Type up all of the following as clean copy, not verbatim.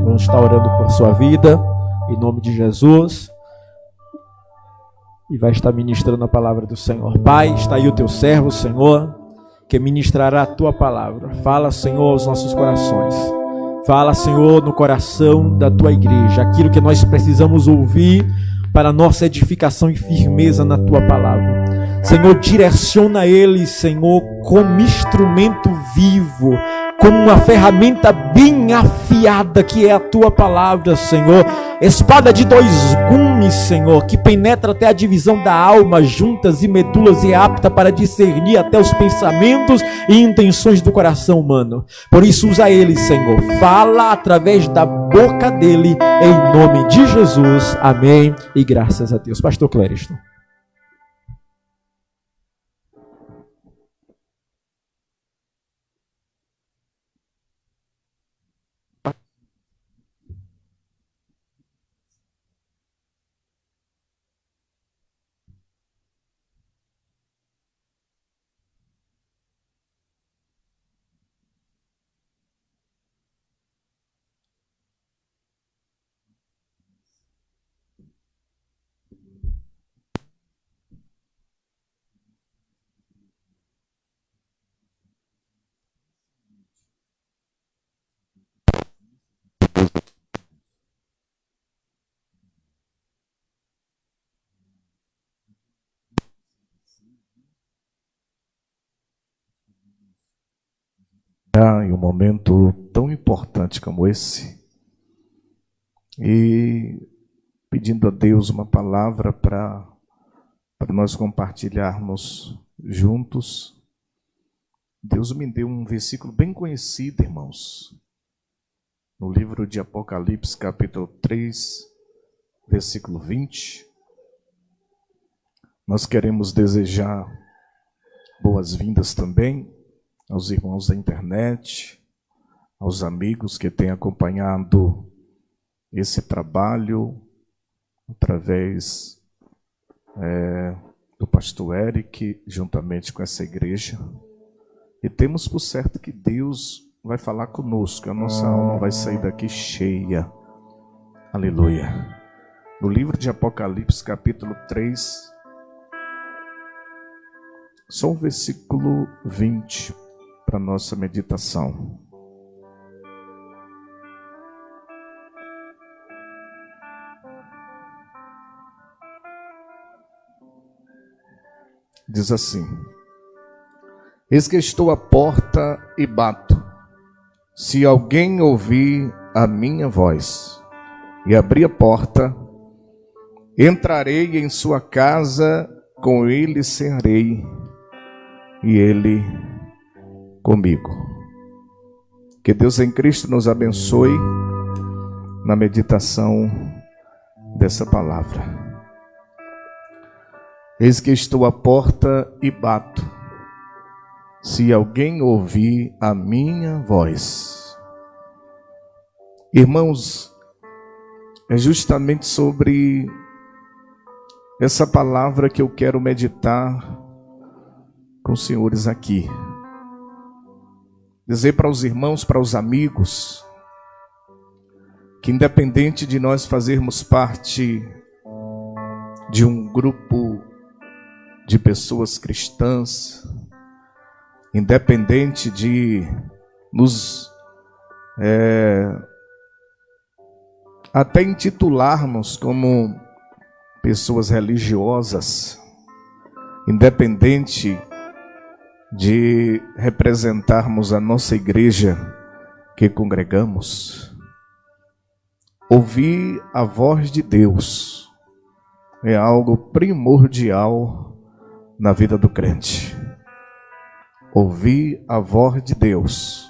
Vamos estar orando por sua vida, em nome de Jesus. E vai estar ministrando a palavra do Senhor. Pai, está aí o teu servo, Senhor, que ministrará a tua palavra. Fala, Senhor, aos nossos corações. Fala, Senhor, no coração da tua igreja, aquilo que nós precisamos ouvir para a nossa edificação e firmeza na tua palavra. Senhor, direciona eles, Senhor, como instrumento vivo, como uma ferramenta bem afiada que é a tua palavra, Senhor. Espada de dois gumes, Senhor, que penetra até a divisão da alma, juntas e medulas, e é apta para discernir até os pensamentos e intenções do coração humano. Por isso usa ele, Senhor. Fala através da boca dele, em nome de Jesus. Amém. E graças a Deus. Pastor Clériston. Em um momento tão importante como esse, e pedindo a Deus uma palavra para nós compartilharmos juntos. Deus me deu um versículo bem conhecido, irmãos, no livro de Apocalipse, capítulo 3, versículo 20. Nós queremos desejar boas-vindas também aos irmãos da internet, aos amigos que têm acompanhado esse trabalho através do pastor Eric, juntamente com essa igreja. E temos por certo que Deus vai falar conosco, a nossa alma vai sair daqui cheia. Aleluia. No livro de Apocalipse, capítulo 3, só o versículo 20 para nossa meditação. Diz assim: eis que estou à porta e bato. Se alguém ouvir a minha voz e abrir a porta, entrarei em sua casa, com ele cearei e ele comigo. Que Deus em Cristo nos abençoe na meditação dessa palavra. Eis que estou à porta e bato. Se alguém ouvir a minha voz. Irmãos, é justamente sobre essa palavra que eu quero meditar com os senhores aqui. Dizer para os irmãos, para os amigos, que independente de nós fazermos parte de um grupo de pessoas cristãs, independente de nos até intitularmos como pessoas religiosas, independente de representarmos a nossa igreja que congregamos, ouvir a voz de Deus é algo primordial na vida do crente. Ouvir a voz de Deus,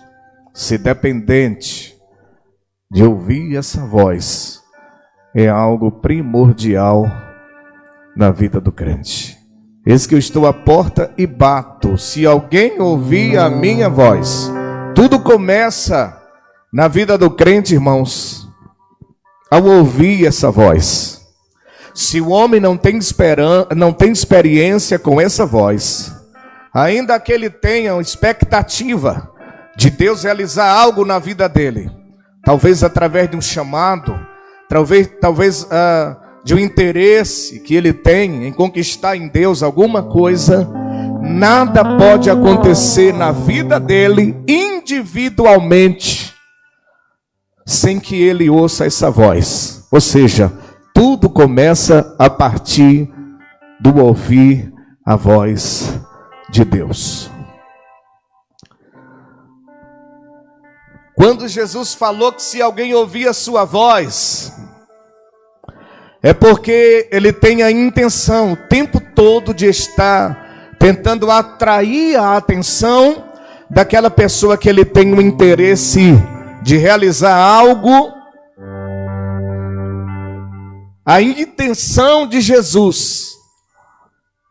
ser dependente de ouvir essa voz, é algo primordial na vida do crente. Eis que eu estou à porta e bato. Se alguém ouvir a minha voz. Tudo começa na vida do crente, irmãos, ao ouvir essa voz. Se o homem não tem experiência com essa voz, ainda que ele tenha uma expectativa de Deus realizar algo na vida dele, talvez através de um chamado, talvez de um interesse que ele tem em conquistar em Deus alguma coisa, nada pode acontecer na vida dele individualmente sem que ele ouça essa voz. Ou seja, tudo começa a partir do ouvir a voz de Deus. Quando Jesus falou que se alguém ouvir a sua voz, é porque ele tem a intenção o tempo todo de estar tentando atrair a atenção daquela pessoa que ele tem o interesse de realizar algo. A intenção de Jesus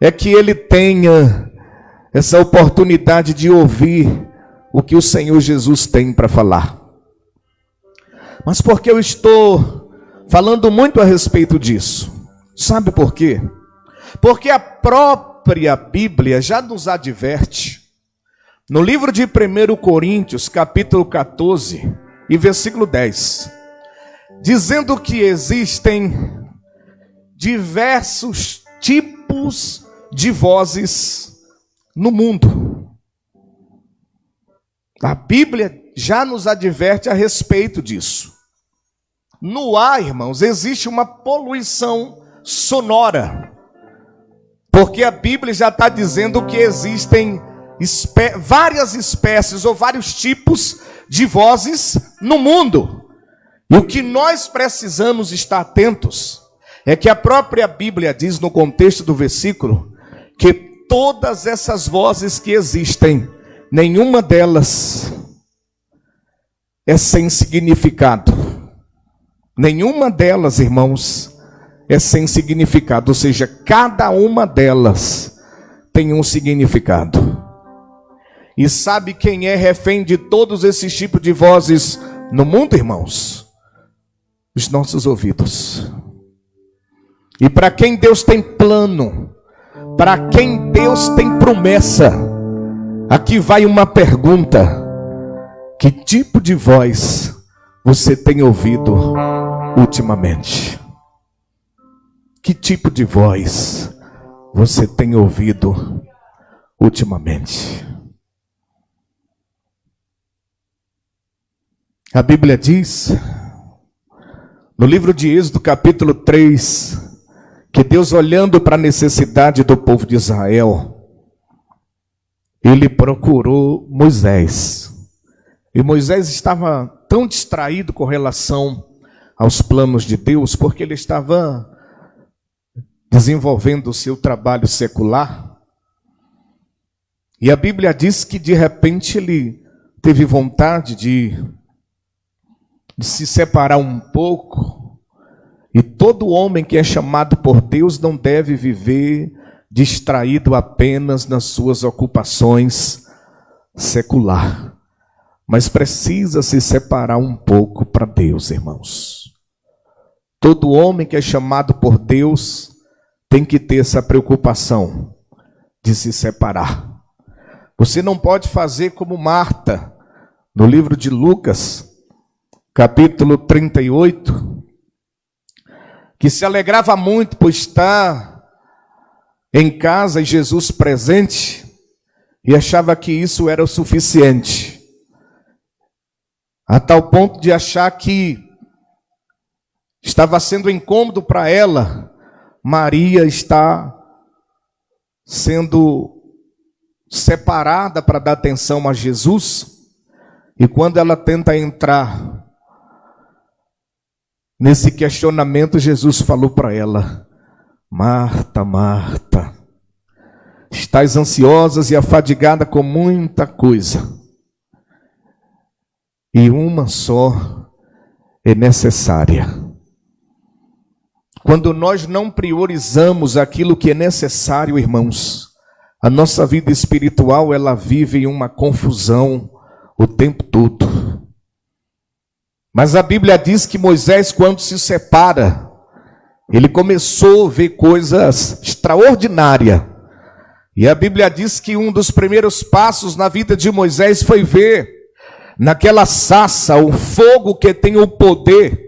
é que ele tenha essa oportunidade de ouvir o que o Senhor Jesus tem para falar. Mas por que eu estou falando muito a respeito disso? Sabe por quê? Porque a própria Bíblia já nos adverte, no livro de 1 Coríntios, capítulo 14 e versículo 10, dizendo que existem diversos tipos de vozes no mundo. A Bíblia já nos adverte a respeito disso. No ar, irmãos, existe uma poluição sonora, porque a Bíblia já está dizendo que existem várias espécies ou vários tipos de vozes no mundo. E o que nós precisamos estar atentos é que a própria Bíblia diz no contexto do versículo que todas essas vozes que existem, nenhuma delas é sem significado. Nenhuma delas, irmãos, é sem significado. Ou seja, cada uma delas tem um significado. E sabe quem é refém de todos esses tipos de vozes no mundo, irmãos? Os nossos ouvidos. E para quem Deus tem plano, para quem Deus tem promessa, aqui vai uma pergunta: que tipo de voz você tem ouvido ultimamente? Que tipo de voz você tem ouvido ultimamente? A Bíblia diz, no livro de Êxodo, capítulo 3, que Deus, olhando para a necessidade do povo de Israel, ele procurou Moisés. E Moisés estava tão distraído com relação aos planos de Deus, porque ele estava desenvolvendo o seu trabalho secular. E a Bíblia diz que de repente ele teve vontade de se separar um pouco. E todo homem que é chamado por Deus não deve viver distraído apenas nas suas ocupações secular, mas precisa se separar um pouco para Deus, irmãos. Todo homem que é chamado por Deus tem que ter essa preocupação de se separar. Você não pode fazer como Marta, no livro de Lucas, capítulo 38, que se alegrava muito por estar em casa e Jesus presente, e achava que isso era o suficiente, a tal ponto de achar que estava sendo incômodo para ela. Maria está sendo separada para dar atenção a Jesus, e quando ela tenta entrar nesse questionamento, Jesus falou para ela: Marta, Marta, estás ansiosa e afadigada com muita coisa, e uma só é necessária. Quando nós não priorizamos aquilo que é necessário, irmãos, a nossa vida espiritual, ela vive em uma confusão o tempo todo. Mas a Bíblia diz que Moisés, quando se separa, ele começou a ver coisas extraordinárias. E a Bíblia diz que um dos primeiros passos na vida de Moisés foi ver naquela sarça, o fogo que tem o poder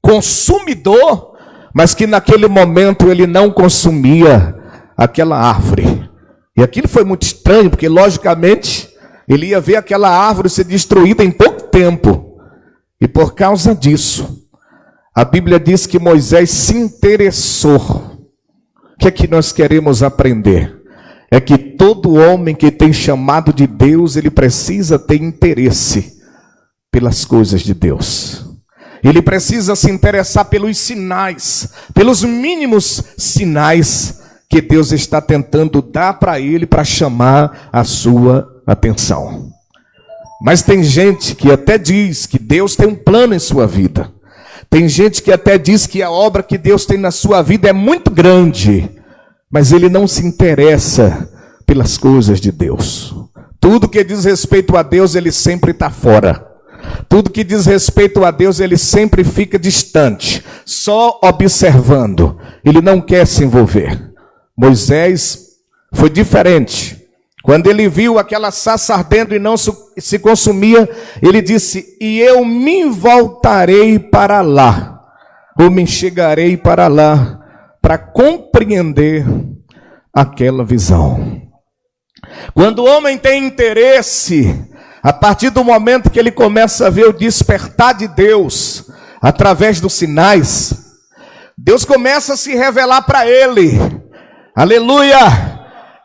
consumidor, mas que naquele momento ele não consumia aquela árvore. E aquilo foi muito estranho, porque logicamente ele ia ver aquela árvore ser destruída em pouco tempo. E por causa disso, a Bíblia diz que Moisés se interessou. O que é que nós queremos aprender? É que todo homem que tem chamado de Deus, ele precisa ter interesse pelas coisas de Deus. Ele precisa se interessar pelos sinais, pelos mínimos sinais que Deus está tentando dar para ele, para chamar a sua atenção. Mas tem gente que até diz que Deus tem um plano em sua vida. Tem gente que até diz que a obra que Deus tem na sua vida é muito grande, mas ele não se interessa pelas coisas de Deus. Tudo que diz respeito a Deus, ele sempre está fora. Tudo que diz respeito a Deus, ele sempre fica distante, só observando. Ele não quer se envolver. Moisés foi diferente. Quando ele viu aquela sarça ardendo e não se consumia, ele disse: e eu me voltarei para lá, ou me chegarei para lá, para compreender aquela visão. Quando o homem tem interesse, a partir do momento que ele começa a ver o despertar de Deus, através dos sinais, Deus começa a se revelar para ele. Aleluia!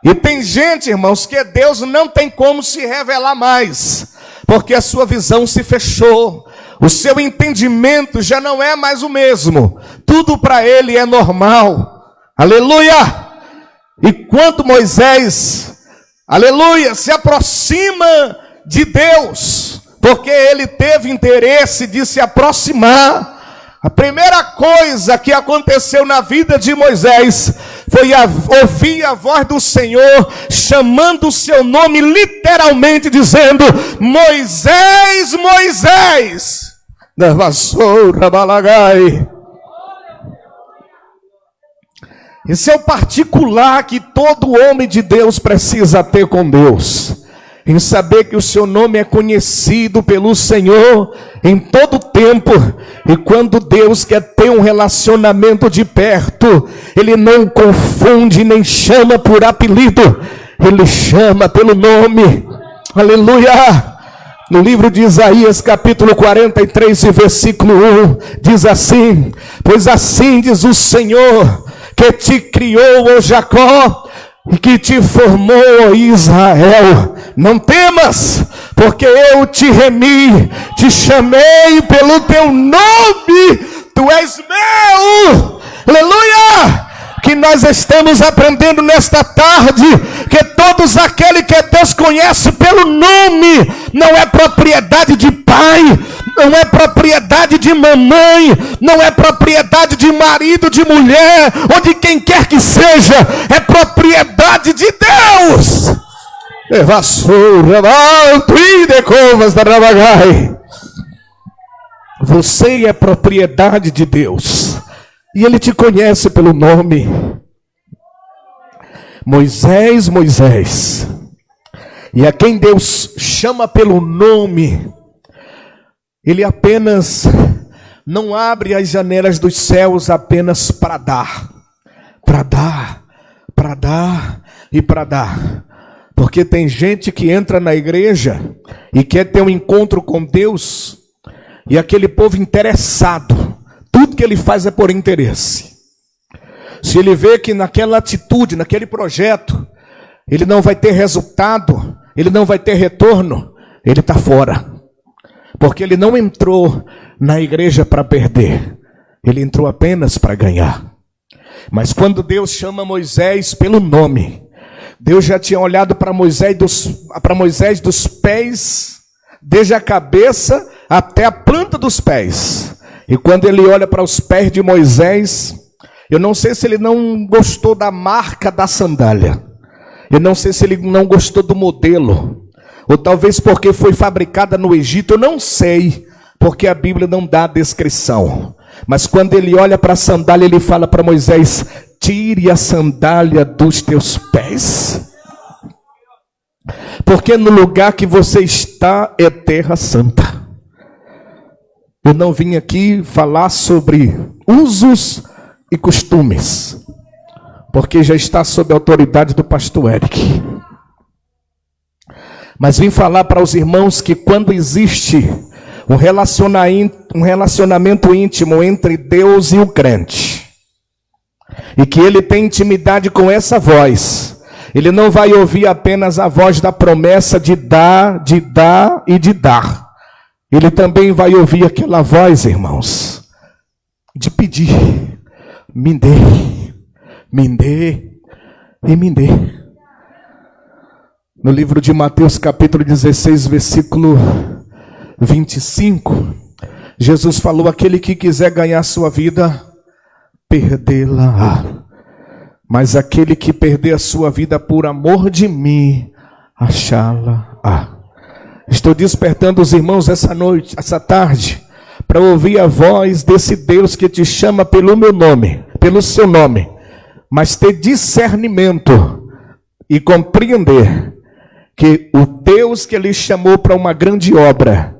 E tem gente, irmãos, que Deus não tem como se revelar mais, porque a sua visão se fechou, o seu entendimento já não é mais o mesmo, tudo para ele é normal. Aleluia! E quando Moisés, aleluia, se aproxima de Deus, porque ele teve interesse de se aproximar, a primeira coisa que aconteceu na vida de Moisés foi ouvir a voz do Senhor chamando o seu nome, literalmente dizendo: Moisés, Moisés, da vassoura balagai. Esse é o particular que todo homem de Deus precisa ter com Deus, em saber que o seu nome é conhecido pelo Senhor em todo tempo. E quando Deus quer ter um relacionamento de perto, Ele não confunde nem chama por apelido, Ele chama pelo nome. Aleluia! No livro de Isaías, capítulo 43, versículo 1, diz assim: pois assim diz o Senhor, que te criou, ó Jacó, e que te formou, ó Israel, não temas, porque eu te remi, te chamei pelo teu nome, tu és meu. Aleluia! Que nós estamos aprendendo nesta tarde, que todos aqueles que Deus conhece pelo nome, não é propriedade de pai, não é propriedade de mamãe, não é propriedade de marido, de mulher, ou de quem quer que seja, é propriedade de Deus. Você é propriedade de Deus, e Ele te conhece pelo nome. Moisés, Moisés, e a quem Deus chama pelo nome, Ele apenas não abre as janelas dos céus apenas para dar, para dar, para dar e para dar. Porque tem gente que entra na igreja e quer ter um encontro com Deus, e aquele povo interessado, tudo que ele faz é por interesse. Se ele vê que naquela atitude, naquele projeto, ele não vai ter resultado, ele não vai ter retorno, ele está fora. Porque ele não entrou na igreja para perder, ele entrou apenas para ganhar. Mas quando Deus chama Moisés pelo nome, Deus já tinha olhado para Moisés dos pés, desde a cabeça até a planta dos pés. E quando ele olha para os pés de Moisés, eu não sei se ele não gostou da marca da sandália, eu não sei se ele não gostou do modelo, ou talvez porque foi fabricada no Egito, eu não sei, porque a Bíblia não dá a descrição. Mas quando ele olha para a sandália, ele fala para Moisés: tire a sandália dos teus pés, porque no lugar que você está é terra santa. Eu não vim aqui falar sobre usos e costumes, porque já está sob a autoridade do pastor Eric. Mas vim falar para os irmãos que quando existe um relacionamento íntimo entre Deus e o crente, e que ele tem intimidade com essa voz, ele não vai ouvir apenas a voz da promessa de dar e de dar. Ele também vai ouvir aquela voz, irmãos, de pedir: me dê e me dê. No livro de Mateus capítulo 16, versículo 25, Jesus falou: aquele que quiser ganhar sua vida, perdê-la-á. Mas aquele que perder a sua vida por amor de mim, achá-la-á. Estou despertando os irmãos essa noite, essa tarde, para ouvir a voz desse Deus que te chama pelo meu nome, pelo seu nome, mas ter discernimento e compreender que o Deus que ele chamou para uma grande obra,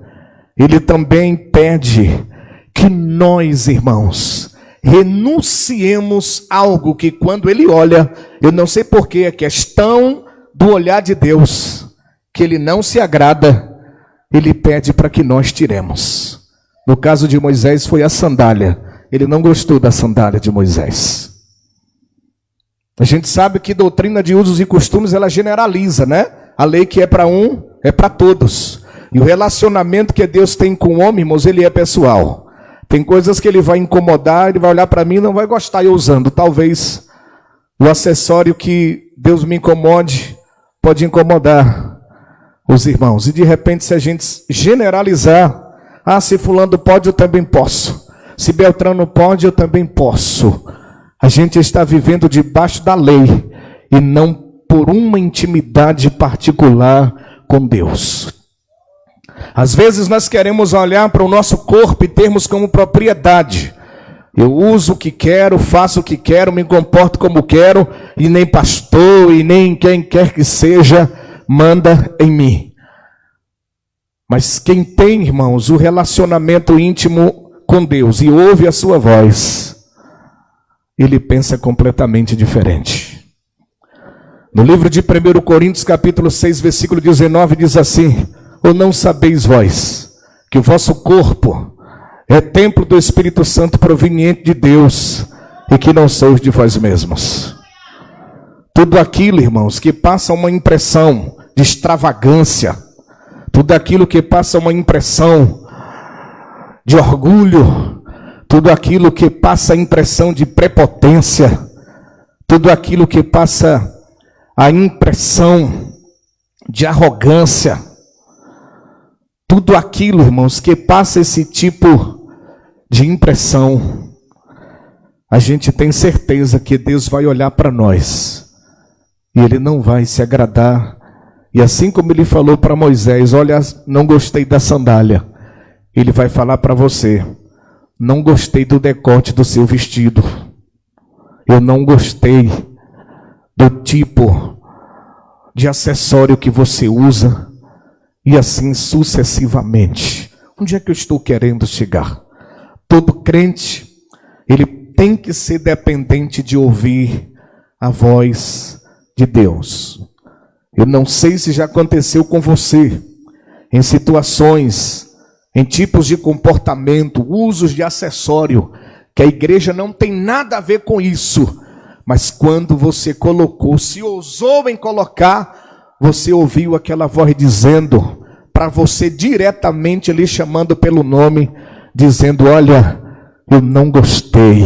ele também pede que nós, irmãos, renunciemos algo que quando ele olha, eu não sei porquê, é questão do olhar de Deus, que ele não se agrada, ele pede para que nós tiremos. No caso de Moisés foi a sandália, ele não gostou da sandália de Moisés. A gente sabe que doutrina de usos e costumes, ela generaliza, né? A lei que é para um, é para todos. E o relacionamento que Deus tem com o homem, irmãos, ele é pessoal. Tem coisas que ele vai incomodar, ele vai olhar para mim e não vai gostar eu usando. Talvez o acessório que Deus me incomode, pode incomodar os irmãos. E de repente, se a gente generalizar, se fulano pode, eu também posso. Se Beltrano pode, eu também posso. A gente está vivendo debaixo da lei e não por uma intimidade particular com Deus. Às vezes nós queremos olhar para o nosso corpo e termos como propriedade. Eu uso o que quero, faço o que quero, me comporto como quero, e nem pastor e nem quem quer que seja manda em mim. Mas quem tem, irmãos, o relacionamento íntimo com Deus e ouve a sua voz, ele pensa completamente diferente. No livro de 1 Coríntios, capítulo 6, versículo 19, diz assim: ou não sabeis vós que o vosso corpo é templo do Espírito Santo proveniente de Deus, e que não sois de vós mesmos? Tudo aquilo, irmãos, que passa uma impressão de extravagância, tudo aquilo que passa uma impressão de orgulho, tudo aquilo que passa a impressão de prepotência, tudo aquilo que passa a impressão de arrogância, tudo aquilo, irmãos, que passa esse tipo de impressão, a gente tem certeza que Deus vai olhar para nós e ele não vai se agradar. E assim como ele falou para Moisés: olha, não gostei da sandália, ele vai falar para você: não gostei do decote do seu vestido, eu não gostei do tipo de acessório que você usa, e assim sucessivamente. Onde é que eu estou querendo chegar? Todo crente, ele tem que ser dependente de ouvir a voz de Deus. Eu não sei se já aconteceu com você, em situações, em tipos de comportamento, usos de acessório, que a igreja não tem nada a ver com isso, mas quando você colocou, se ousou em colocar, você ouviu aquela voz dizendo para você diretamente, lhe chamando pelo nome, dizendo: olha, eu não gostei,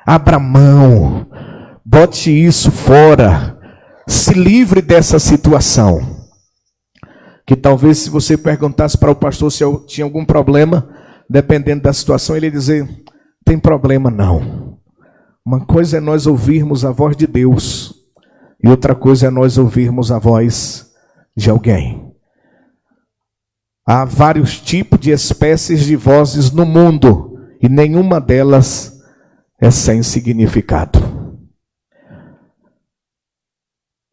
abra mão, bote isso fora, se livre dessa situação. Que talvez, se você perguntasse para o pastor se eu tinha algum problema, dependendo da situação, ele ia dizer: tem problema não. Uma coisa é nós ouvirmos a voz de Deus, e outra coisa é nós ouvirmos a voz de alguém. Há vários tipos de espécies de vozes no mundo, e nenhuma delas é sem significado.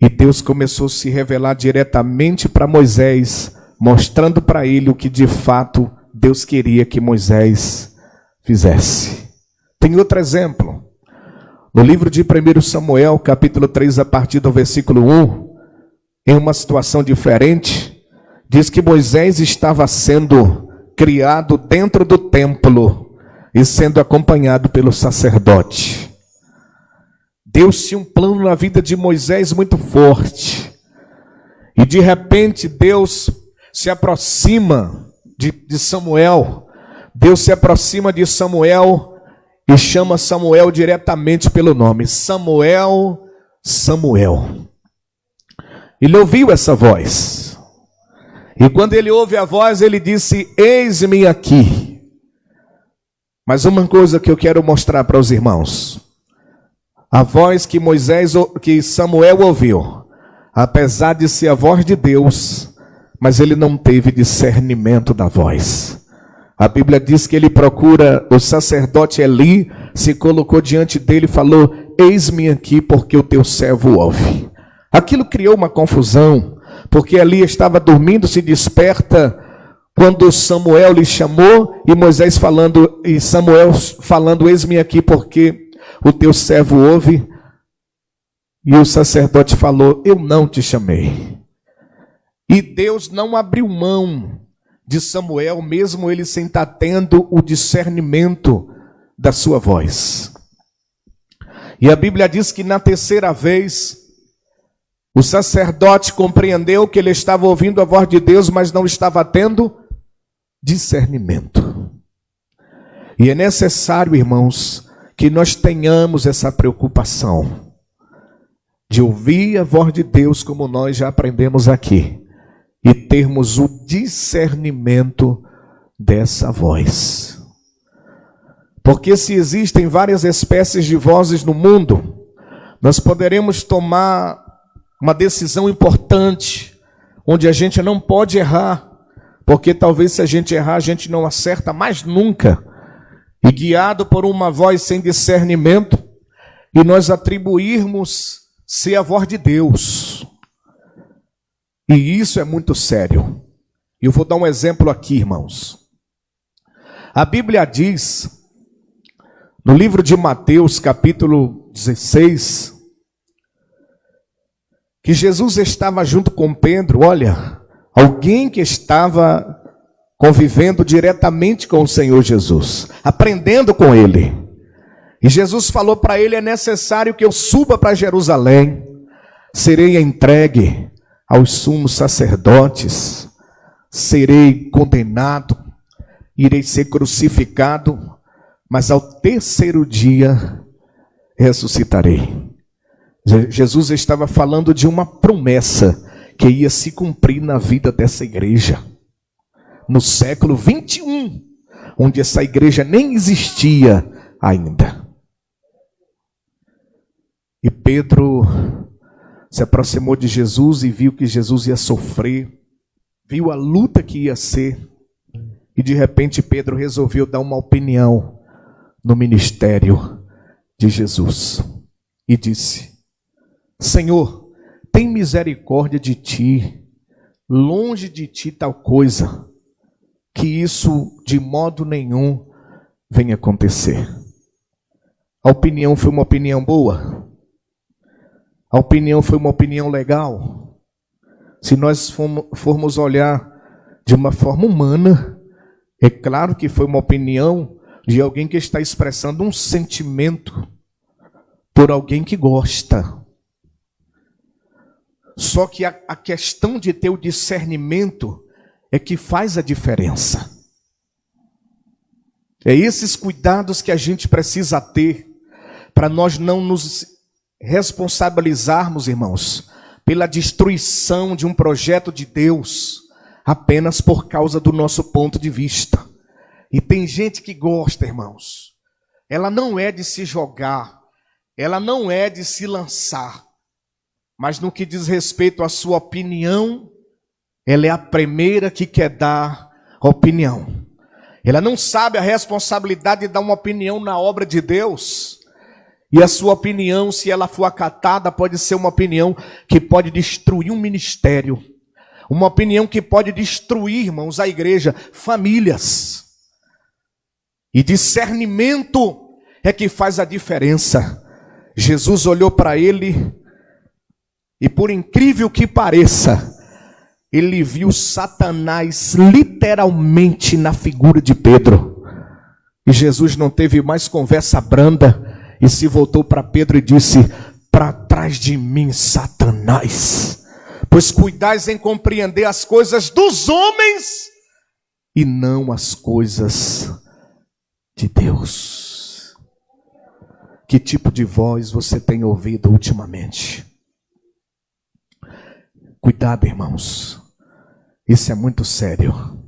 E Deus começou a se revelar diretamente para Moisés, mostrando para ele o que de fato Deus queria que Moisés fizesse. Tem outro exemplo. No livro de 1 Samuel, capítulo 3, a partir do versículo 1, em uma situação diferente, diz que Moisés estava sendo criado dentro do templo e sendo acompanhado pelo sacerdote. Deus tinha um plano na vida de Moisés muito forte. E de repente Deus se aproxima de Samuel. Deus se aproxima de Samuel e chama Samuel diretamente pelo nome. Samuel, Samuel. Ele ouviu essa voz. E quando ele ouve a voz, ele disse: eis-me aqui. Mas uma coisa que eu quero mostrar para os irmãos. A voz que Samuel ouviu, apesar de ser a voz de Deus, mas ele não teve discernimento da voz. A Bíblia diz que ele procura o sacerdote Eli, se colocou diante dele e falou: eis-me aqui, porque o teu servo ouve. Aquilo criou uma confusão, porque Eli estava dormindo, se desperta quando Samuel lhe chamou, e Samuel falando: eis-me aqui, porque o teu servo ouve. E o sacerdote falou: eu não te chamei. E Deus não abriu mão de Samuel, mesmo ele sem estar tendo o discernimento da sua voz. E a Bíblia diz que na terceira vez, o sacerdote compreendeu que ele estava ouvindo a voz de Deus, mas não estava tendo discernimento. E é necessário, irmãos, que nós tenhamos essa preocupação de ouvir a voz de Deus, como nós já aprendemos aqui, e termos o discernimento dessa voz. Porque se existem várias espécies de vozes no mundo, nós poderemos tomar uma decisão importante, onde a gente não pode errar, porque talvez se a gente errar, a gente não acerta mais nunca. E guiado por uma voz sem discernimento, e nós atribuirmos ser a voz de Deus. E isso é muito sério. Eu vou dar um exemplo aqui, irmãos. A Bíblia diz, no livro de Mateus, capítulo 16, que Jesus estava junto com Pedro. Olha, alguém que estava convivendo diretamente com o Senhor Jesus, aprendendo com ele. E Jesus falou para ele: é necessário que eu suba para Jerusalém, serei entregue aos sumos sacerdotes, serei condenado, irei ser crucificado, mas ao terceiro dia ressuscitarei. Jesus estava falando de uma promessa que ia se cumprir na vida dessa igreja. No século 21, onde essa igreja nem existia ainda. E Pedro se aproximou de Jesus e viu que Jesus ia sofrer, viu a luta que ia ser, e de repente Pedro resolveu dar uma opinião no ministério de Jesus. E disse: Senhor, tem misericórdia de ti, longe de ti tal coisa, que isso de modo nenhum venha acontecer. A opinião foi uma opinião boa? A opinião foi uma opinião legal? Se nós formos olhar de uma forma humana, é claro que foi uma opinião de alguém que está expressando um sentimento por alguém que gosta. Só que a questão de ter o discernimento é que faz a diferença. É esses cuidados que a gente precisa ter para nós não nos responsabilizarmos, irmãos, pela destruição de um projeto de Deus apenas por causa do nosso ponto de vista. E tem gente que gosta, irmãos. Ela não é de se jogar, ela não é de se lançar, mas no que diz respeito à sua opinião, ela é a primeira que quer dar opinião. Ela não sabe a responsabilidade de dar uma opinião na obra de Deus. E a sua opinião, se ela for acatada, pode ser uma opinião que pode destruir um ministério. Uma opinião que pode destruir, irmãos, a igreja, famílias. E discernimento é que faz a diferença. Jesus olhou para ele e, por incrível que pareça, ele viu Satanás literalmente na figura de Pedro. E Jesus não teve mais conversa branda e se voltou para Pedro e disse: para trás de mim, Satanás, pois cuidais em compreender as coisas dos homens e não as coisas de Deus. Que tipo de voz você tem ouvido ultimamente? Cuidado, irmãos. Isso é muito sério.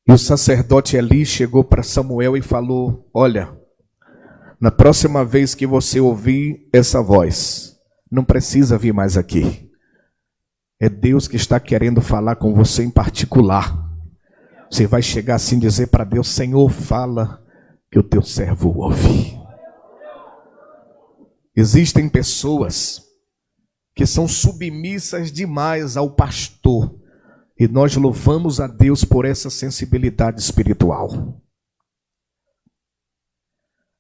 E o sacerdote Eli chegou para Samuel e falou: olha, na próxima vez que você ouvir essa voz, não precisa vir mais aqui. É Deus que está querendo falar com você em particular. Você vai chegar assim e dizer para Deus: Senhor, fala que o teu servo ouve. Existem pessoas que são submissas demais ao pastor. E nós louvamos a Deus por essa sensibilidade espiritual.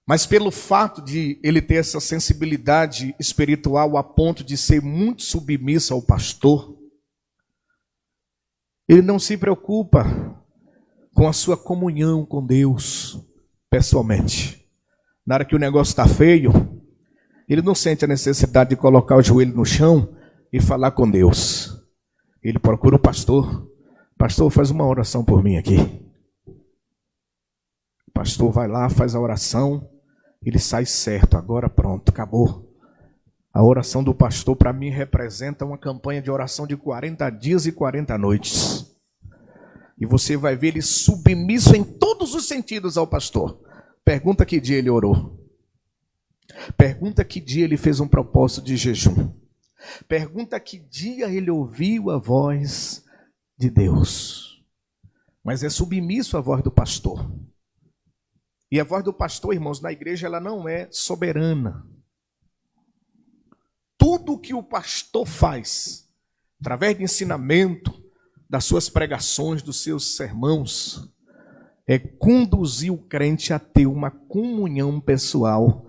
Mas pelo fato de ele ter essa sensibilidade espiritual a ponto de ser muito submisso ao pastor, ele não se preocupa com a sua comunhão com Deus pessoalmente. Na hora que o negócio está feio, ele não sente a necessidade de colocar o joelho no chão e falar com Deus. Ele procura o pastor: pastor, faz uma oração por mim aqui. O pastor vai lá, faz a oração, ele sai certo. Agora pronto, acabou. A oração do pastor para mim representa uma campanha de oração de 40 dias e 40 noites. E você vai ver ele submisso em todos os sentidos ao pastor. Pergunta que dia ele orou. Pergunta que dia ele fez um propósito de jejum. Pergunta que dia ele ouviu a voz de Deus. Mas é submisso à voz do pastor. E a voz do pastor, irmãos, na igreja ela não é soberana. Tudo que o pastor faz, através de ensinamento, das suas pregações, dos seus sermãos, é conduzir o crente a ter uma comunhão pessoal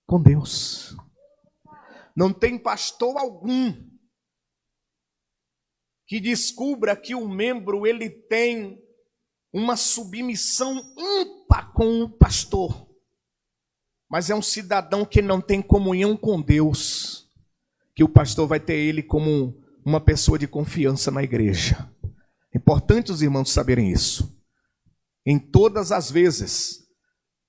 com Deus. Não tem pastor algum que descubra que o membro ele tem uma submissão ímpar com o pastor, mas é um cidadão que não tem comunhão com Deus, que o pastor vai ter ele como uma pessoa de confiança na igreja. É importante os irmãos saberem isso. Em todas as vezes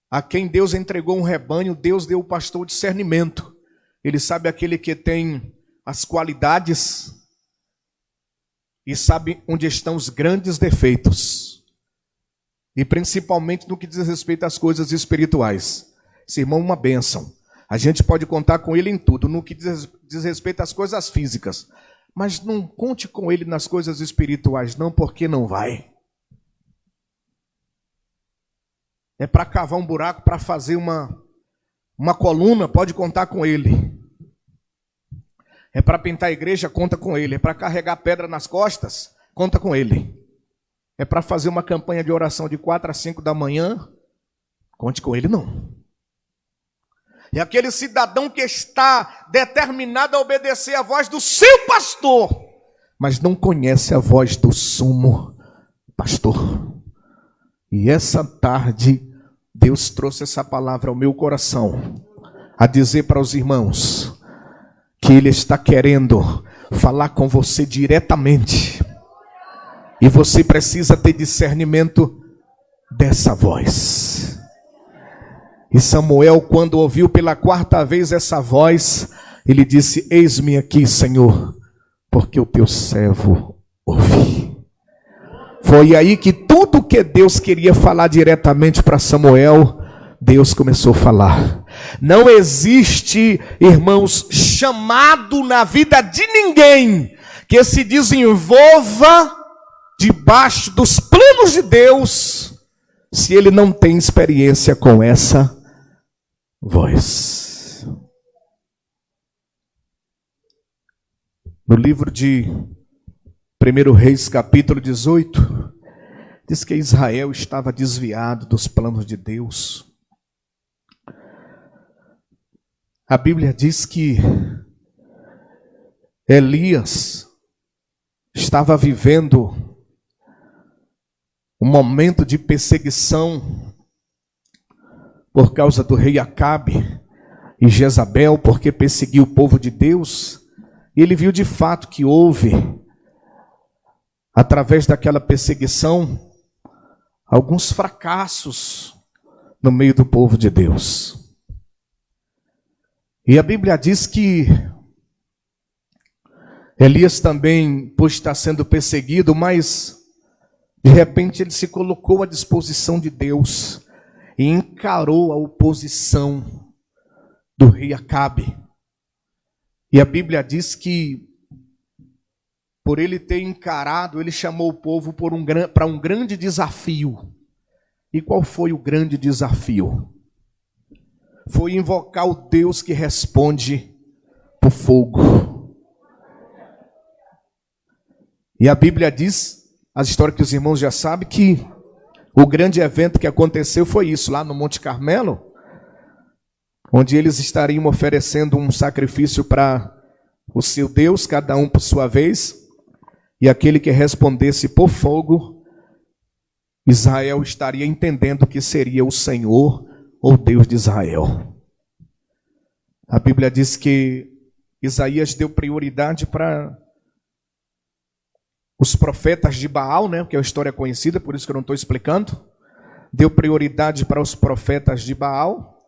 a quem Deus entregou um rebanho, Deus deu ao pastor discernimento. Ele sabe aquele que tem as qualidades e sabe onde estão os grandes defeitos. E principalmente no que diz respeito às coisas espirituais. Esse irmão é uma bênção. A gente pode contar com ele em tudo, no que diz respeito às coisas físicas. Mas não conte com ele nas coisas espirituais, não, porque não vai. É para cavar um buraco, para fazer uma coluna, pode contar com ele. É para pintar a igreja, conta com ele. É para carregar pedra nas costas, conta com ele. É para fazer uma campanha de oração de 4 a 5 da manhã, conte com ele não. É aquele cidadão que está determinado a obedecer a voz do seu pastor, mas não conhece a voz do sumo pastor. E essa tarde, Deus trouxe essa palavra ao meu coração, a dizer para os irmãos, que Ele está querendo falar com você diretamente. E você precisa ter discernimento dessa voz. E Samuel, quando ouviu pela 4ª vez essa voz, ele disse: eis-me aqui, Senhor, porque o teu servo ouve. Foi aí que tudo que Deus queria falar diretamente para Samuel, Deus começou a falar. Não existe, irmãos, chamado na vida de ninguém que se desenvolva debaixo dos planos de Deus se ele não tem experiência com essa voz. No livro de 1 Reis, capítulo 18, diz que Israel estava desviado dos planos de Deus. A Bíblia diz que Elias estava vivendo um momento de perseguição por causa do rei Acabe e Jezabel, porque perseguiu o povo de Deus. E ele viu de fato que houve, através daquela perseguição, alguns fracassos no meio do povo de Deus. E a Bíblia diz que Elias também, por estar sendo perseguido, mas de repente ele se colocou à disposição de Deus e encarou a oposição do rei Acabe. E a Bíblia diz que, por ele ter encarado, ele chamou o povo para um grande desafio. E qual foi o grande desafio? Foi invocar o Deus que responde por fogo. E a Bíblia diz, as histórias que os irmãos já sabem, que o grande evento que aconteceu foi isso, lá no Monte Carmelo, onde eles estariam oferecendo um sacrifício para o seu Deus, cada um por sua vez, e aquele que respondesse por fogo, Israel estaria entendendo que seria o Senhor ou Deus de Israel. A Bíblia diz que Isaías deu prioridade para os profetas de Baal, né, que é uma história conhecida, por isso que eu não estou explicando. Deu prioridade para os profetas de Baal.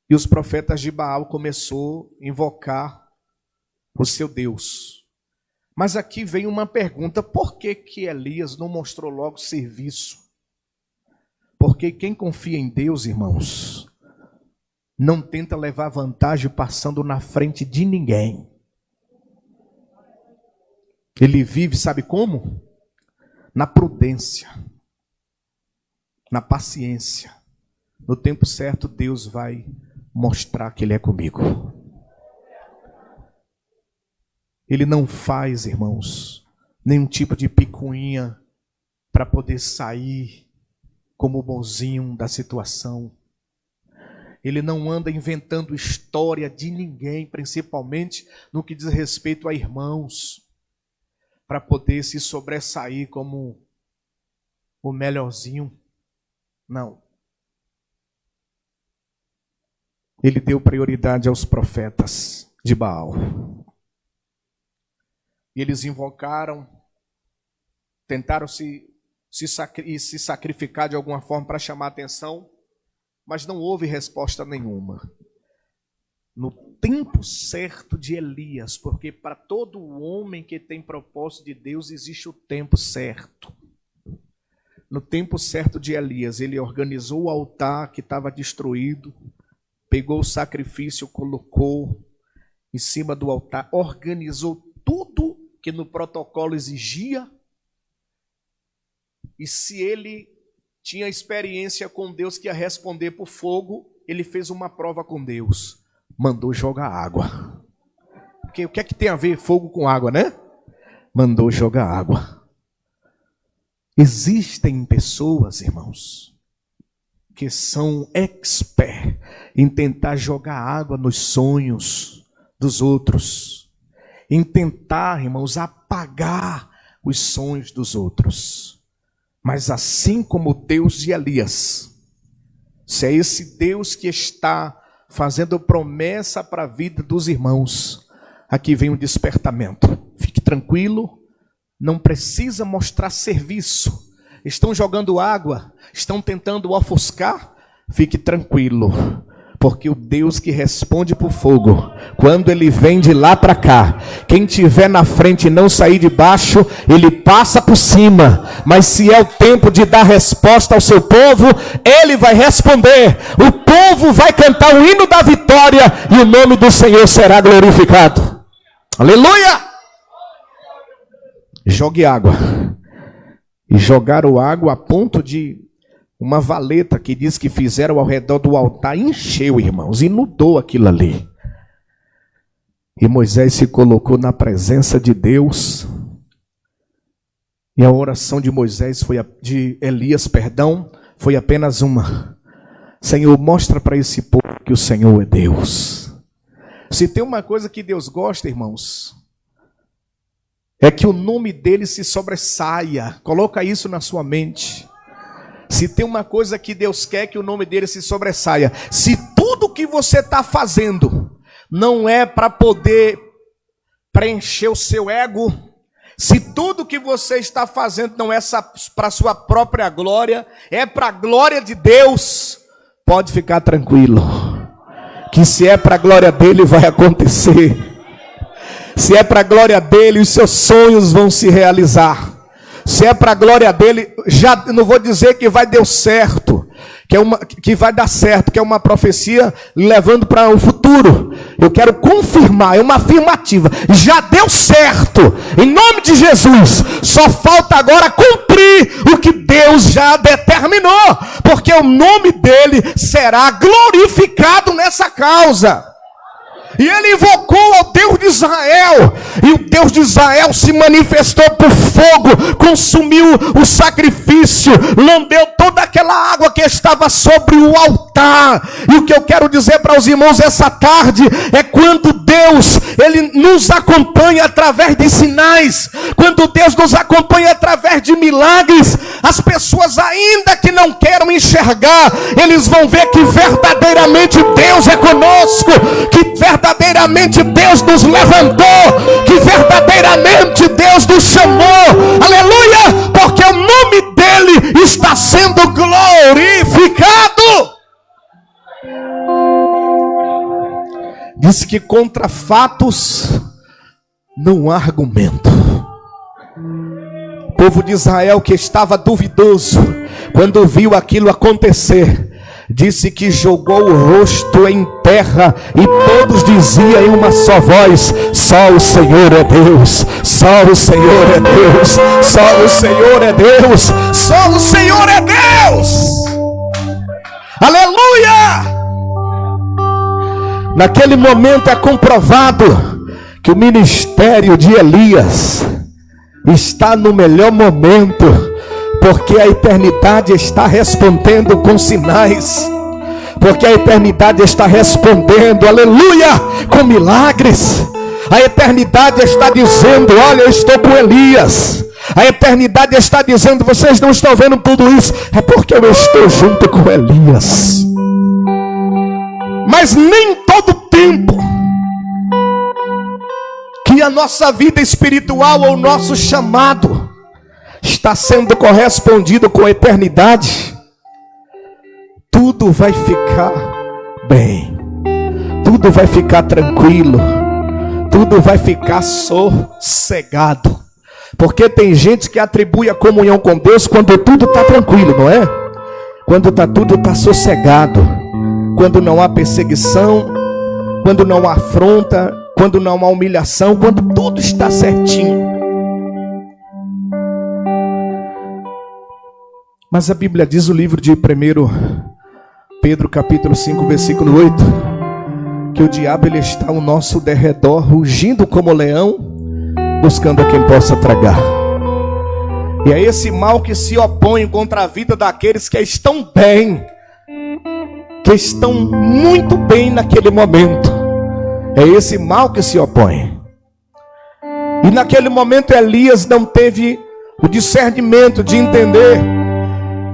E os profetas de Baal começou a invocar o seu Deus. Mas aqui vem uma pergunta: por que Elias não mostrou logo serviço? Porque quem confia em Deus, irmãos, não tenta levar vantagem passando na frente de ninguém. Ele vive, sabe como? Na prudência, na paciência. No tempo certo, Deus vai mostrar que Ele é comigo. Ele não faz, irmãos, nenhum tipo de picuinha para poder sair como o bonzinho da situação. Ele não anda inventando história de ninguém, principalmente no que diz respeito a irmãos, para poder se sobressair como o melhorzinho. Não. Ele deu prioridade aos profetas de Baal. E eles invocaram, tentaram se sacrificar de alguma forma para chamar a atenção, mas não houve resposta nenhuma. No tempo certo de Elias, porque para todo homem que tem propósito de Deus existe o tempo certo. No tempo certo de Elias, ele organizou o altar que estava destruído, pegou o sacrifício, colocou em cima do altar, organizou tudo que no protocolo exigia. E se ele tinha experiência com Deus que ia responder por fogo, ele fez uma prova com Deus. Mandou jogar água. Porque o que é que tem a ver fogo com água, né? Mandou jogar água. Existem pessoas, irmãos, que são expert em tentar jogar água nos sonhos dos outros, em tentar, irmãos, apagar os sonhos dos outros. Mas assim como o Deus de Elias, se é esse Deus que está fazendo promessa para a vida dos irmãos, aqui vem um despertamento. Fique tranquilo, não precisa mostrar serviço. Estão jogando água, estão tentando ofuscar, fique tranquilo, porque o Deus que responde por fogo, quando ele vem de lá para cá, quem tiver na frente e não sair de baixo, ele passa por cima. Mas se é o tempo de dar resposta ao seu povo, ele vai responder. O povo vai cantar o hino da vitória e o nome do Senhor será glorificado. Aleluia! Jogue água. e jogaram água a ponto de uma valeta que diz que fizeram ao redor do altar, encheu, irmãos, inundou aquilo ali. E Moisés se colocou na presença de Deus. E a oração de Elias, foi apenas uma: Senhor, mostra para esse povo que o Senhor é Deus. Se tem uma coisa que Deus gosta, irmãos, é que o nome dele se sobressaia. Coloca isso na sua mente. Se tem uma coisa que Deus quer, que o nome dele se sobressaia. Se tudo que você está fazendo não é para poder preencher o seu ego, se tudo que você está fazendo não é para a sua própria glória, é para a glória de Deus, pode ficar tranquilo, que se é para a glória dele vai acontecer. Se é para a glória dele, os seus sonhos vão se realizar. Se é para a glória dele, já não vou dizer que vai dar certo, que vai dar certo, que é uma profecia levando para o futuro. Eu quero confirmar, é uma afirmativa. Já deu certo, em nome de Jesus. Só falta agora cumprir o que Deus já determinou, porque o nome dele será glorificado nessa causa. E ele invocou ao Deus de Israel, e o Deus de Israel se manifestou por fogo, consumiu o sacrifício, lambeu toda aquela água que estava sobre o altar. E o que eu quero dizer para os irmãos essa tarde é quando Deus, ele nos acompanha através de sinais, quando Deus nos acompanha através de milagres, as pessoas ainda que não queiram enxergar, eles vão ver que verdadeiramente Deus é conosco, que verdadeiramente Deus nos levantou, que verdadeiramente Deus nos chamou, aleluia, porque o nome dele está sendo glorificado. Diz que contra fatos não há argumento. O povo de Israel, que estava duvidoso quando viu aquilo acontecer, disse que jogou o rosto em terra, e todos diziam em uma só voz: só o Senhor é Deus, só o Senhor é Deus, só o Senhor é Deus, só o Senhor é Deus. Aleluia! Naquele momento é comprovado que o ministério de Elias está no melhor momento, porque a eternidade está respondendo com sinais, porque a eternidade está respondendo, aleluia, com milagres. A eternidade está dizendo: olha, eu estou com Elias. A eternidade está dizendo: vocês não estão vendo tudo isso, é porque eu estou junto com Elias. Mas nem todo tempo que a nossa vida espiritual ou o nosso chamado está sendo correspondido com a eternidade, tudo vai ficar bem, tudo vai ficar tranquilo, tudo vai ficar sossegado. Porque tem gente que atribui a comunhão com Deus quando tudo está tranquilo, não é? Quando tudo está sossegado, quando não há perseguição, quando não há afronta, quando não há humilhação, quando tudo está certinho. Mas a Bíblia diz, o livro de 1 Pedro capítulo 5, versículo 8, que o diabo ele está ao nosso derredor, rugindo como leão, buscando a quem possa tragar. E é esse mal que se opõe contra a vida daqueles que estão bem, que estão muito bem naquele momento. É esse mal que se opõe. E naquele momento Elias não teve o discernimento de entender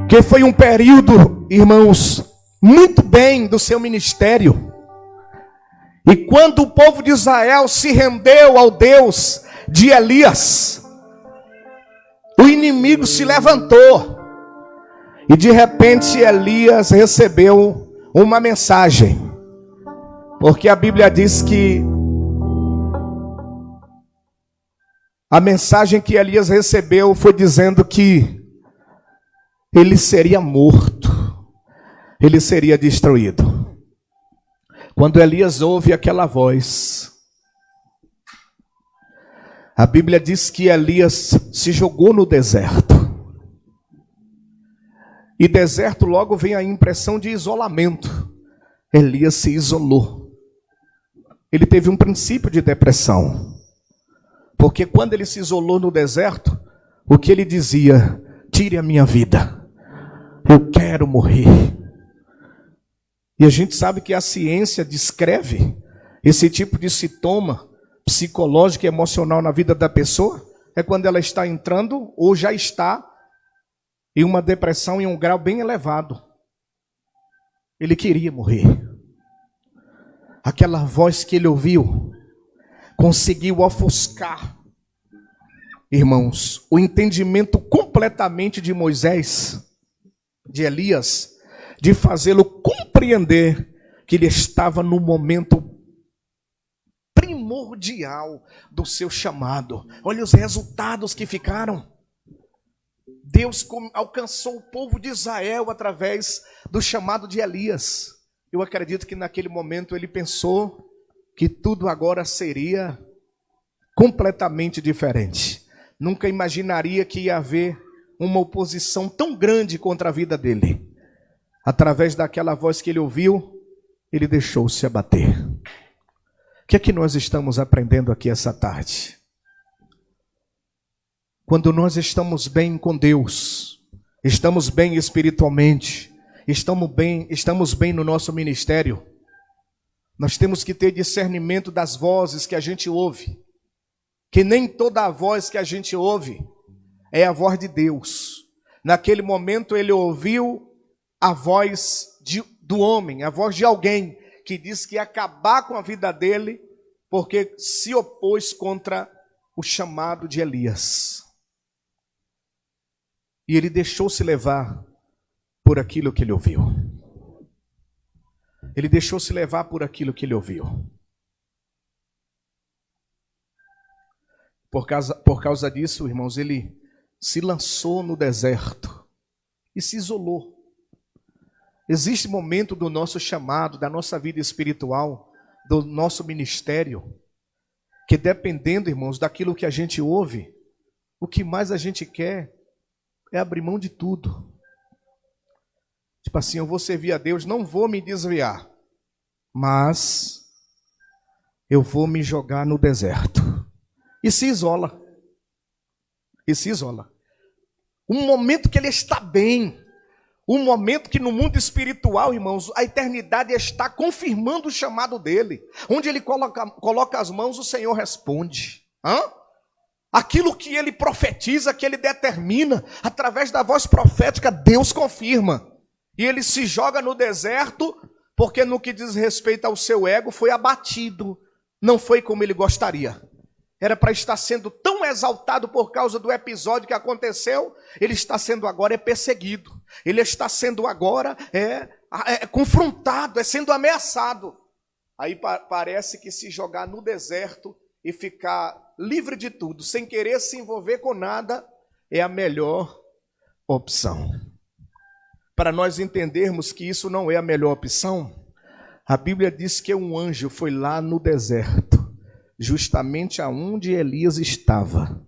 que foi um período, irmãos, muito bem do seu ministério. E quando o povo de Israel se rendeu ao Deus de Elias, o inimigo se levantou. E de repente Elias recebeu uma mensagem. Porque a Bíblia diz que a mensagem que Elias recebeu foi dizendo que ele seria morto, ele seria destruído. Quando Elias ouve aquela voz, a Bíblia diz que Elias se jogou no deserto. E deserto logo vem a impressão de isolamento. Elias se isolou. Ele teve um princípio de depressão. Porque quando ele se isolou no deserto, o que ele dizia? Tire a minha vida. Eu quero morrer. E a gente sabe que a ciência descreve esse tipo de sintoma psicológico e emocional na vida da pessoa. É quando ela está entrando ou já está em uma depressão em um grau bem elevado. Ele queria morrer. Aquela voz que ele ouviu conseguiu ofuscar, irmãos, o entendimento completamente de Moisés, de Elias, de fazê-lo compreender que ele estava no momento primordial do seu chamado. Olha os resultados que ficaram. Deus alcançou o povo de Israel através do chamado de Elias. Eu acredito que naquele momento ele pensou que tudo agora seria completamente diferente. Nunca imaginaria que ia haver uma oposição tão grande contra a vida dele. Através daquela voz que ele ouviu, ele deixou-se abater. O que é que nós estamos aprendendo aqui essa tarde? Quando nós estamos bem com Deus, estamos bem espiritualmente, estamos bem no nosso ministério, nós temos que ter discernimento das vozes que a gente ouve. Que nem toda a voz que a gente ouve é a voz de Deus. Naquele momento ele ouviu a voz do homem, a voz de alguém que disse que ia acabar com a vida dele porque se opôs contra o chamado de Elias. E ele deixou-se levar por aquilo que ele ouviu. Ele deixou-se levar por aquilo que ele ouviu. Por causa disso, irmãos, ele se lançou no deserto e se isolou. Existe momento do nosso chamado, da nossa vida espiritual, do nosso ministério, que dependendo, irmãos, daquilo que a gente ouve, o que mais a gente quer é abrir mão de tudo. Tipo assim, eu vou servir a Deus, não vou me desviar, mas eu vou me jogar no deserto. E se isola. E se isola. Um momento que ele está bem. Um momento que no mundo espiritual, irmãos, a eternidade está confirmando o chamado dele. Onde ele coloca as mãos, o Senhor responde. Aquilo que ele profetiza, que ele determina, através da voz profética, Deus confirma. E ele se joga no deserto, porque no que diz respeito ao seu ego, foi abatido. Não foi como ele gostaria. Era para estar sendo tão exaltado por causa do episódio que aconteceu, ele está sendo agora perseguido. Ele está sendo agora confrontado, sendo ameaçado. Aí parece que se jogar no deserto e ficar livre de tudo, sem querer se envolver com nada, é a melhor opção. Para nós entendermos que isso não é a melhor opção, a Bíblia diz que um anjo foi lá no deserto, justamente aonde Elias estava,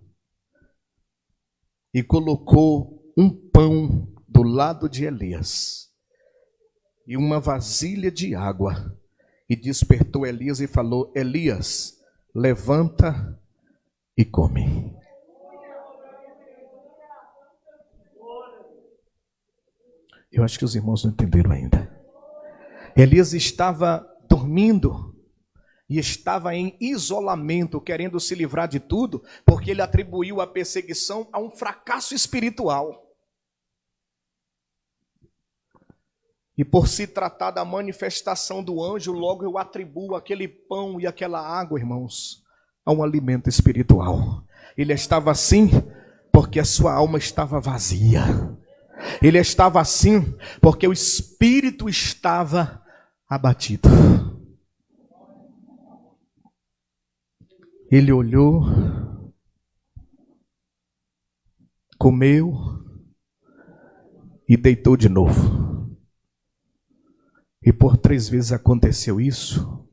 e colocou um pão do lado de Elias e uma vasilha de água, e despertou Elias e falou: Elias, levanta e come. Eu acho que os irmãos não entenderam ainda. Elias estava dormindo e estava em isolamento, querendo se livrar de tudo, porque ele atribuiu a perseguição a um fracasso espiritual. E por se tratar da manifestação do anjo, logo eu atribuo aquele pão e aquela água, irmãos, a um alimento espiritual. Ele estava assim porque a sua alma estava vazia. Ele estava assim porque o espírito estava abatido. Ele olhou, comeu e deitou de novo. E por 3 vezes aconteceu isso.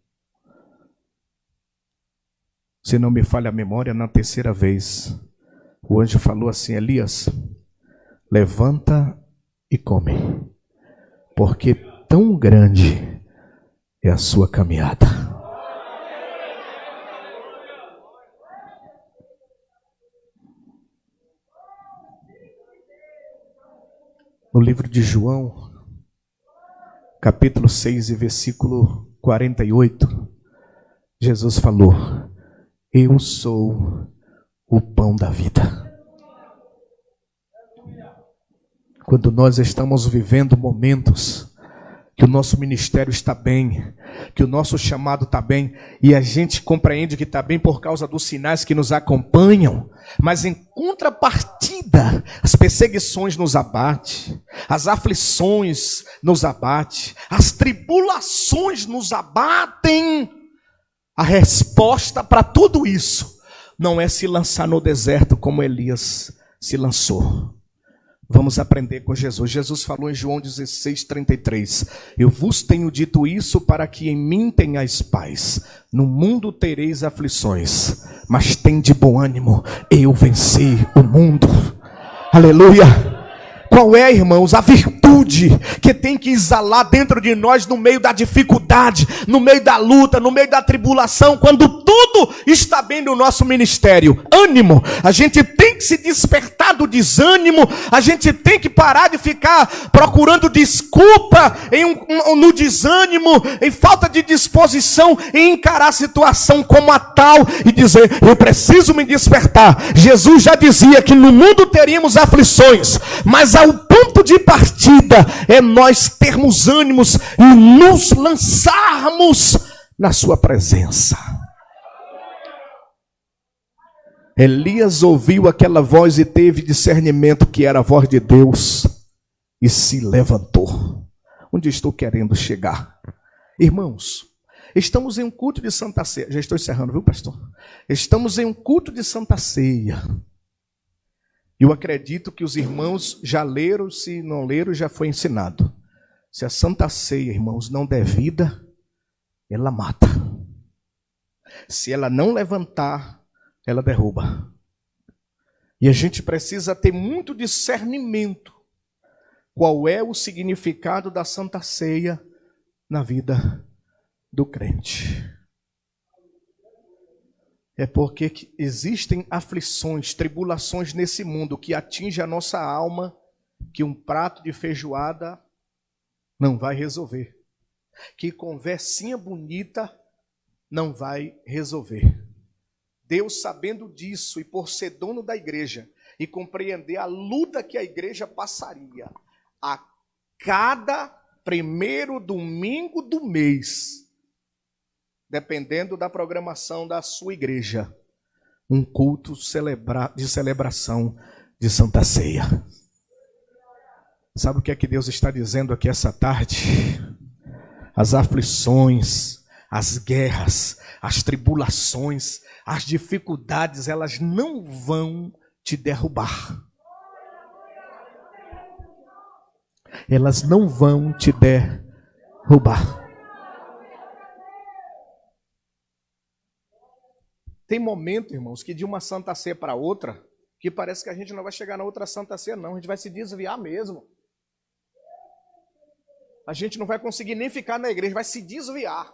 Se não me falha a memória, na 3ª vez, o anjo falou assim: Elias, levanta e come, porque tão grande é a sua caminhada. No livro de João, capítulo 6 e versículo 48, Jesus falou: eu sou o pão da vida. Quando nós estamos vivendo momentos que o nosso ministério está bem, que o nosso chamado está bem, e a gente compreende que está bem por causa dos sinais que nos acompanham, mas em contrapartida, as perseguições nos abatem, as aflições nos abatem, as tribulações nos abatem. A resposta para tudo isso não é se lançar no deserto como Elias se lançou. Vamos aprender com Jesus. Jesus falou em João 16:33. Eu vos tenho dito isso para que em mim tenhais paz. No mundo tereis aflições, mas tende bom ânimo. Eu venci o mundo. Aleluia. Qual é, irmãos, a virtude que tem que exalar dentro de nós no meio da dificuldade, no meio da luta, no meio da tribulação, quando tudo está bem no nosso ministério? Ânimo. A gente tem que se despertar do desânimo, a gente tem que parar de ficar procurando desculpa no desânimo, em falta de disposição, e encarar a situação como a tal e dizer: eu preciso me despertar. Jesus já dizia que no mundo teríamos aflições, mas o ponto de partida é nós termos ânimos e nos lançarmos na sua presença. Elias ouviu aquela voz e teve discernimento que era a voz de Deus e se levantou. Onde estou querendo chegar? Irmãos, estamos em um culto de Santa Ceia. Já estou encerrando, viu, pastor? Estamos em um culto de Santa Ceia. Eu acredito que os irmãos já leram, se não leram, já foi ensinado. Se a Santa Ceia, irmãos, não der vida, ela mata. Se ela não levantar, ela derruba. E a gente precisa ter muito discernimento. Qual é o significado da Santa Ceia na vida do crente? É porque existem aflições, tribulações nesse mundo que atingem a nossa alma, que um prato de feijoada não vai resolver. Que conversinha bonita não vai resolver. Deus, sabendo disso e por ser dono da igreja e compreender a luta que a igreja passaria a cada primeiro domingo do mês, dependendo da programação da sua igreja, um culto de celebração de Santa Ceia. Sabe o que é que Deus está dizendo aqui essa tarde? As aflições, as guerras, as tribulações, as dificuldades, elas não vão te derrubar. Elas não vão te derrubar. Tem momento, irmãos, que de uma Santa Ceia para outra, que parece que a gente não vai chegar na outra Santa Ceia, não. A gente vai se desviar mesmo. A gente não vai conseguir nem ficar na igreja, vai se desviar.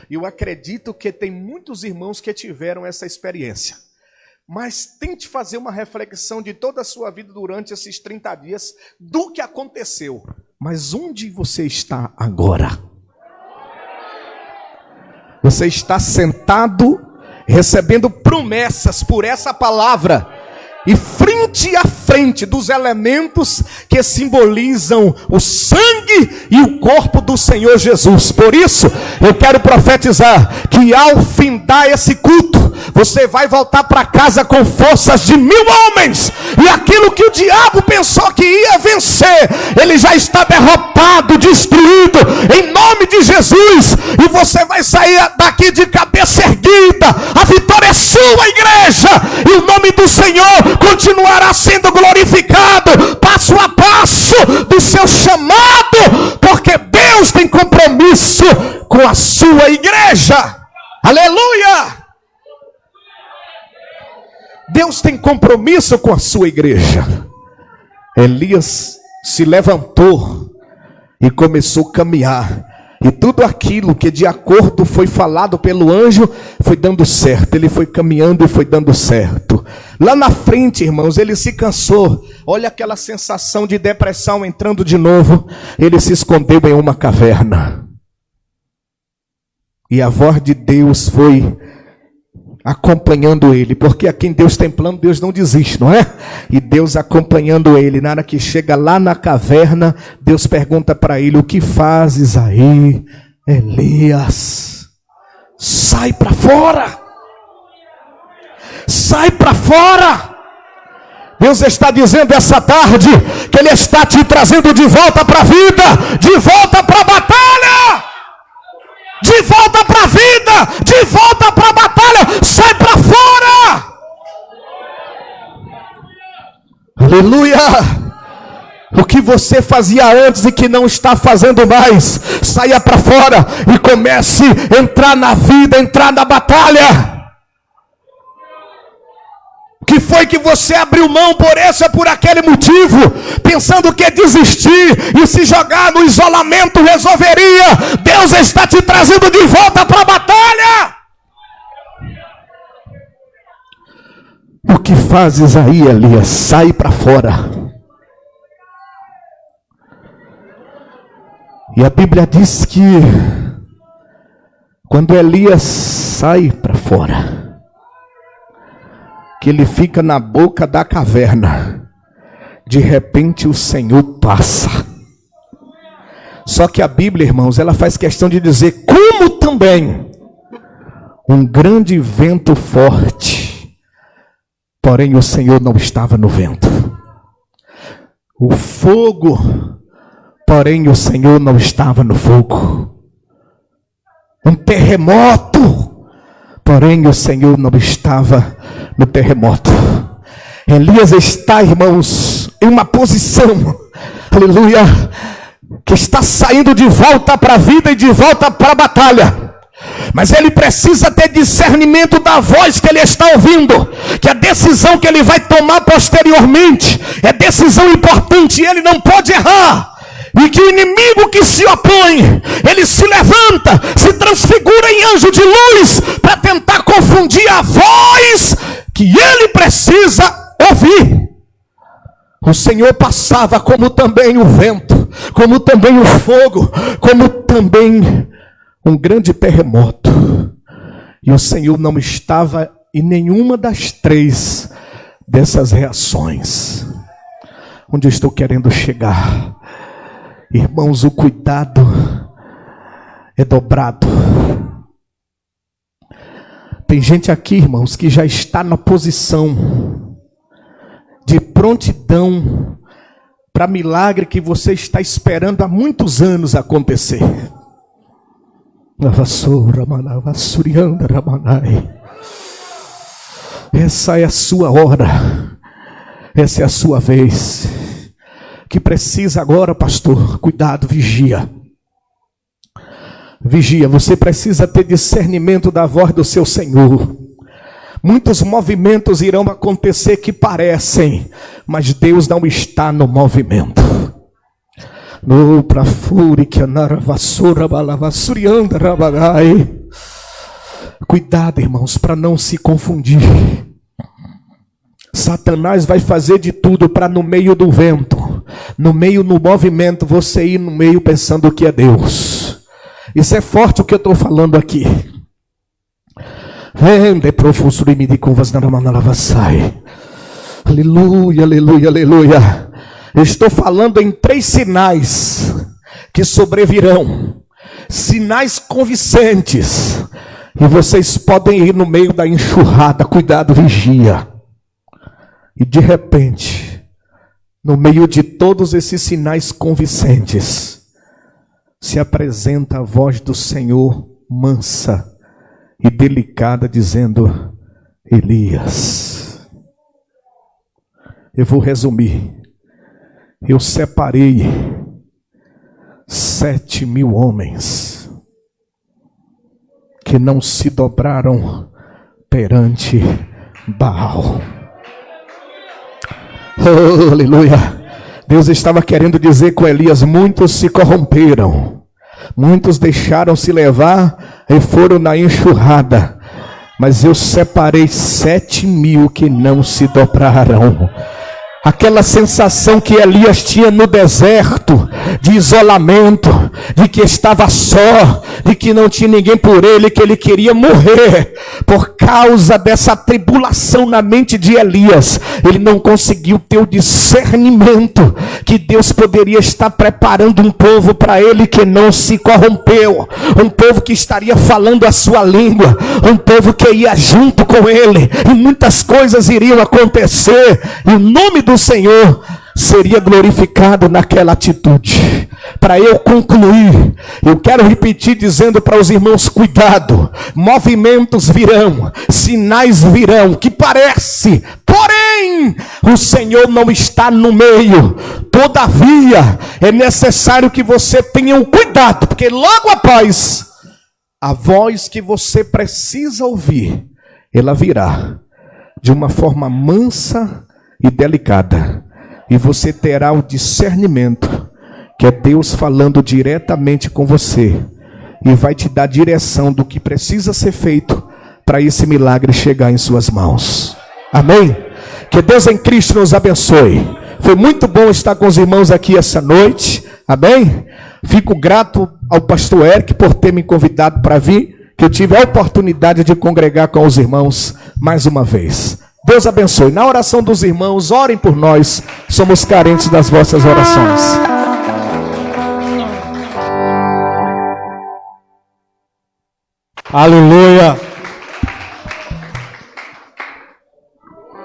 E eu acredito que tem muitos irmãos que tiveram essa experiência. Mas tente fazer uma reflexão de toda a sua vida durante esses 30 dias, do que aconteceu. Mas onde você está agora? Você está sentado, recebendo promessas por essa palavra, e frente a frente dos elementos que simbolizam o sangue e o corpo do Senhor Jesus. Por isso, eu quero profetizar que ao findar esse culto, você vai voltar para casa com forças de 1000 homens, e aquilo que o diabo pensou que ia vencer, ele já está derrotado, destruído, em nome de Jesus, e você vai sair daqui de cabeça erguida. A vitória é sua, igreja, e o nome do Senhor continuará sendo glorificado, passo a passo do seu chamado, porque Deus tem compromisso com a sua igreja. Aleluia! Deus tem compromisso com a sua igreja. Elias se levantou e começou a caminhar. E tudo aquilo que de acordo foi falado pelo anjo foi dando certo. Ele foi caminhando e foi dando certo. Lá na frente, irmãos, ele se cansou. Olha aquela sensação de depressão entrando de novo. Ele se escondeu em uma caverna. E a voz de Deus foi acompanhando ele, porque a quem Deus tem plano, Deus não desiste, não é? E Deus acompanhando ele. Na hora que chega lá na caverna, Deus pergunta para ele: o que fazes aí, Elias? Sai para fora! Sai para fora! Deus está dizendo essa tarde que Ele está te trazendo de volta para a vida, de volta para a batalha, de volta para a vida, de volta para a batalha. Sai para fora! Aleluia! O que você fazia antes e que não está fazendo mais, saia para fora e comece a entrar na vida, entrar na batalha. O que foi que você abriu mão por esse ou por aquele motivo, pensando que desistir e se jogar no isolamento resolveria? Deus está te trazendo de volta para a batalha. O que fazes aí, Elias? Sai para fora. E a Bíblia diz que quando Elias sai para fora, que ele fica na boca da caverna, de repente o Senhor passa. Só que a Bíblia, irmãos, ela faz questão de dizer como também um grande vento forte, porém o Senhor não estava no vento. O fogo, porém o Senhor não estava no fogo. Um terremoto, porém o Senhor não estava no terremoto. Elias está, irmãos, em uma posição, aleluia, que está saindo de volta para a vida e de volta para a batalha. Mas ele precisa ter discernimento da voz que ele está ouvindo, que a decisão que ele vai tomar posteriormente é decisão importante e ele não pode errar. E que o inimigo que se opõe, ele se levanta, se transfigura em anjo de luz para tentar confundir a voz que ele precisa ouvir. O Senhor passava como também o vento, como também o fogo, como também um grande terremoto. E o Senhor não estava em nenhuma das três dessas reações. Onde eu estou querendo chegar? Irmãos, o cuidado é dobrado. Tem gente aqui, irmãos, que já está na posição de prontidão para milagre que você está esperando há muitos anos acontecer. Essa é a sua hora, essa é a sua vez. Que precisa agora, pastor, cuidado, vigia. Vigia, você precisa ter discernimento da voz do seu Senhor. Muitos movimentos irão acontecer que parecem, mas Deus não está no movimento. No pra fúria que vassoura balavassurianda rabagai. Cuidado, irmãos, para não se confundir. Satanás vai fazer de tudo para no meio do vento, no movimento, você ir no meio pensando que é Deus. Isso é forte o que eu estou falando aqui. Aleluia, aleluia, aleluia. Eu estou falando em 3 sinais que sobrevirão. Sinais convincentes. E vocês podem ir no meio da enxurrada. Cuidado, vigia. E de repente, no meio de todos esses sinais convincentes, se apresenta a voz do Senhor mansa e delicada, dizendo: Elias. Eu vou resumir. Eu separei 7.000 homens que não se dobraram perante Baal. Oh, aleluia. Deus estava querendo dizer com Elias: muitos se corromperam, muitos deixaram se levar e foram na enxurrada, mas eu separei 7.000 que não se dobraram. Aquela sensação que Elias tinha no deserto, de isolamento, de que estava só, de que não tinha ninguém por ele, que ele queria morrer. Por causa dessa tribulação na mente de Elias, ele não conseguiu ter o discernimento que Deus poderia estar preparando um povo para ele que não se corrompeu, um povo que estaria falando a sua língua, um povo que ia junto com ele, e muitas coisas iriam acontecer, e o nome do Senhor seria glorificado naquela atitude. Para eu concluir, eu quero repetir dizendo para os irmãos: cuidado, movimentos virão, sinais virão, que parece, porém, o Senhor não está no meio. Todavia, é necessário que você tenha um cuidado, porque logo após, a voz que você precisa ouvir, ela virá de uma forma mansa e delicada, e você terá o discernimento que é Deus falando diretamente com você, e vai te dar direção do que precisa ser feito para esse milagre chegar em suas mãos. Amém? Que Deus em Cristo nos abençoe. Foi muito bom estar com os irmãos aqui essa noite. Amém? Fico grato ao pastor Eric por ter me convidado para vir, que eu tive a oportunidade de congregar com os irmãos mais uma vez. Deus abençoe. Na oração dos irmãos, orem por nós. Somos carentes das vossas orações. Aleluia.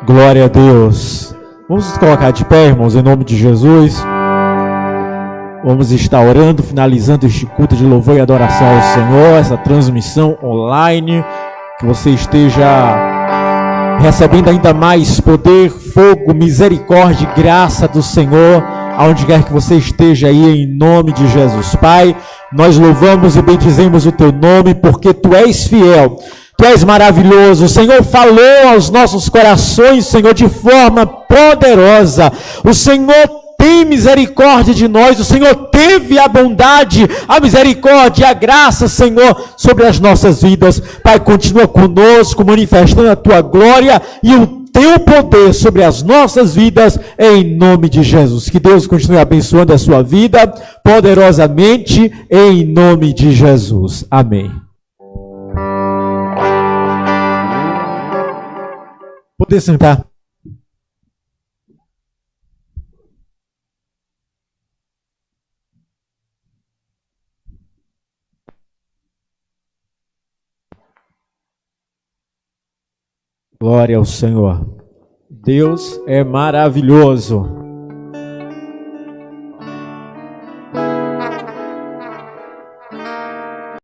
Glória a Deus. Vamos nos colocar de pé, irmãos, em nome de Jesus. Vamos estar orando, finalizando este culto de louvor e adoração ao Senhor, essa transmissão online, que você esteja recebendo ainda mais poder, fogo, misericórdia e graça do Senhor, aonde quer que você esteja aí, em nome de Jesus. Pai, nós louvamos e bendizemos o teu nome, porque tu és fiel, tu és maravilhoso. O Senhor falou aos nossos corações, Senhor, de forma poderosa. O Senhor tem misericórdia de nós, o Senhor teve a bondade, a misericórdia, a graça, Senhor, sobre as nossas vidas. Pai, continua conosco, manifestando a tua glória e o teu poder sobre as nossas vidas, em nome de Jesus. Que Deus continue abençoando a sua vida poderosamente, em nome de Jesus. Amém. Poder sentar. Glória ao Senhor. Deus é maravilhoso.